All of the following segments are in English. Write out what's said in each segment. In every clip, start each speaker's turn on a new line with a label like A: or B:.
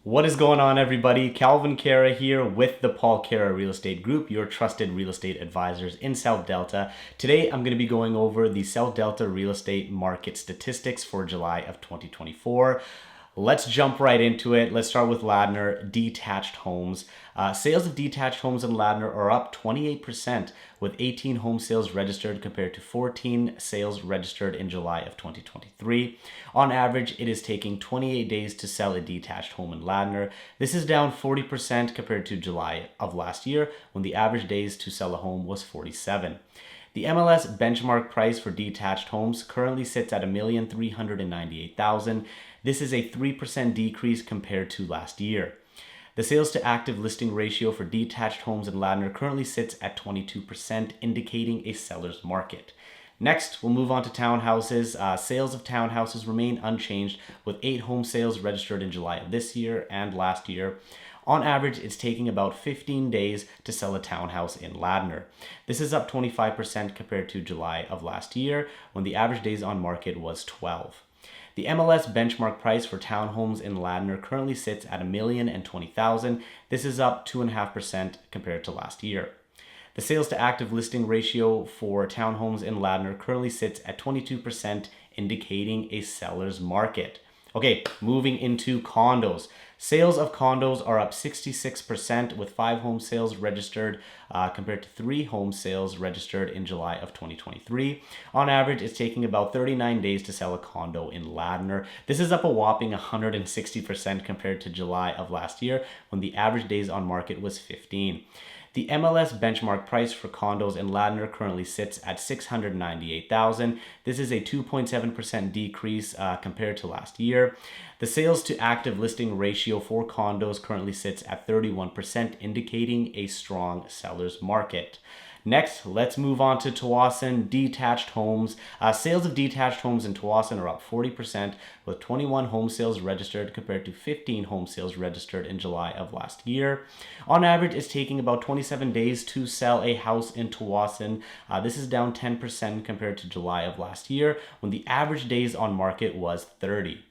A: What is going on, everybody? Calvin Khara here with the Paul Khara Real Estate Group, your trusted real estate advisors in South Delta. Today, I'm going to be going over the South Delta real estate market statistics for July of 2024. Let's jump right into it. Let's start with Ladner detached homes. Sales of detached homes in Ladner are up 28%, with 18 home sales registered compared to 14 sales registered in July of 2023. On average, it is taking 28 days to sell a detached home in Ladner. This is down 40% compared to July of last year, when the average days to sell a home was 47. The MLS benchmark price for detached homes currently sits at $1,398,000. This is a 3% decrease compared to last year. The sales to active listing ratio for detached homes in Ladner currently sits at 22%, indicating a seller's market. Next, we'll move on to townhouses. Sales of townhouses remain unchanged, with 8 home sales registered in July of this year and last year. On average, it's taking about 15 days to sell a townhouse in Ladner. This is up 25% compared to July of last year, when the average days on market was 12. The MLS benchmark price for townhomes in Ladner currently sits at $1,020,000. This is up 2.5% compared to last year. The sales to active listing ratio for townhomes in Ladner currently sits at 22%, indicating a seller's market. Okay, moving into condos. Sales of condos are up 66%, with 5 home sales registered compared to 3 home sales registered in July of 2023. On average, it's taking about 39 days to sell a condo in Ladner. This is up a whopping 160% compared to July of last year, when the average days on market was 15. The MLS benchmark price for condos in Ladner currently sits at $698,000. This is a 2.7% decrease compared to last year. The sales to active listing ratio for condos currently sits at 31%, indicating a strong seller's market. Next, let's move on to Tsawwassen detached homes. Sales of detached homes in Tsawwassen are up 40%, with 21 home sales registered compared to 15 home sales registered in July of last year. On average, it's taking about 27 days to sell a house in Tsawwassen. This is down 10% compared to July of last year, when the average days on market was 30.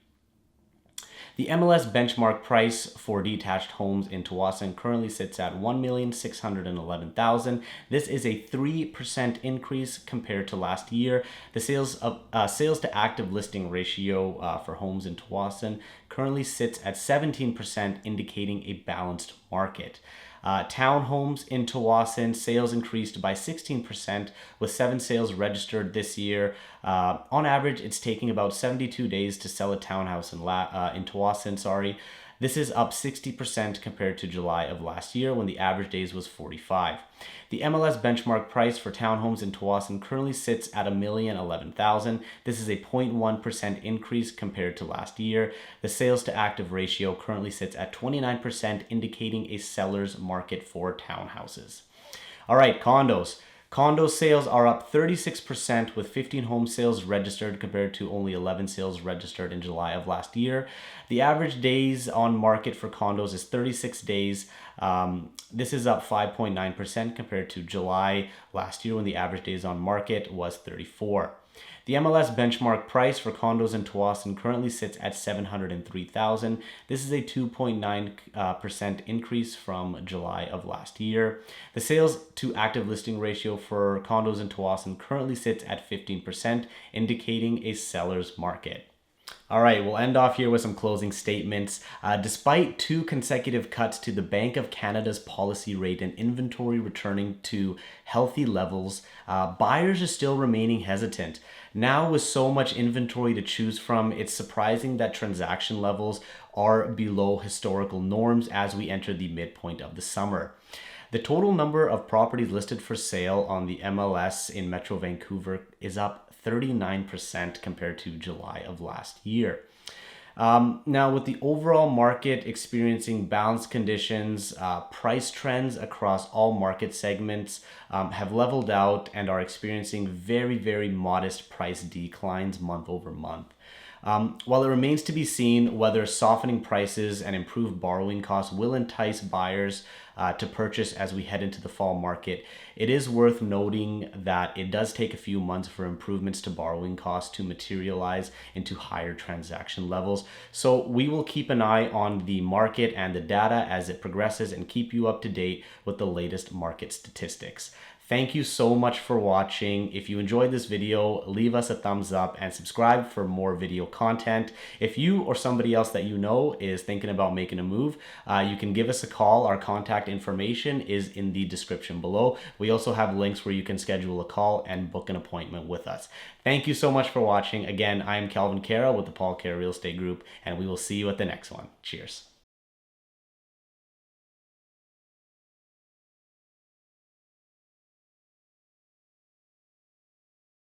A: The MLS benchmark price for detached homes in Tsawwassen currently sits at $1,611,000. This is a 3% increase compared to last year. The sales to active listing ratio for homes in Tsawwassen currently sits at 17%, indicating a balanced market. Townhomes in Tsawwassen, sales increased by 16%, with 7 sales registered this year. On average, it's taking about 72 days to sell a townhouse in Tsawwassen. This is up 60% compared to July of last year, when the average days was 45. The MLS benchmark price for townhomes in Tsawwassen currently sits at $1,011,000. This is a 0.1% increase compared to last year. The sales to active ratio currently sits at 29%, indicating a seller's market for townhouses. All right, condos. Condo sales are up 36%, with 15 home sales registered compared to only 11 sales registered in July of last year. The average days on market for condos is 36 days. This is up 5.9% compared to July last year, when the average days on market was 34. The MLS benchmark price for condos in Tsawwassen currently sits at $703,000. This is a 2.9% increase from July of last year. The sales to active listing ratio for condos in Tsawwassen currently sits at 15%, indicating a seller's market. All right, we'll end off here with some closing statements. Despite 2 consecutive cuts to the Bank of Canada's policy rate and inventory returning to healthy levels, buyers are still remaining hesitant. Now, with so much inventory to choose from, it's surprising that transaction levels are below historical norms as we enter the midpoint of the summer. The total number of properties listed for sale on the MLS in Metro Vancouver is up 39% compared to July of last year. Now, with the overall market experiencing balanced conditions, price trends across all market segments have leveled out and are experiencing very, very modest price declines month over month. While it remains to be seen whether softening prices and improved borrowing costs will entice buyers to purchase as we head into the fall market, it is worth noting that it does take a few months for improvements to borrowing costs to materialize into higher transaction levels. So we will keep an eye on the market and the data as it progresses and keep you up to date with the latest market statistics. Thank you so much for watching. If you enjoyed this video, leave us a thumbs up and subscribe for more video content. If you or somebody else that you know is thinking about making a move, you can give us a call. Our contact information is in the description below. We also have links where you can schedule a call and book an appointment with us. Thank you so much for watching. Again, I am Khara with the Khara Real Estate Group, and we will see you at the next one. Cheers.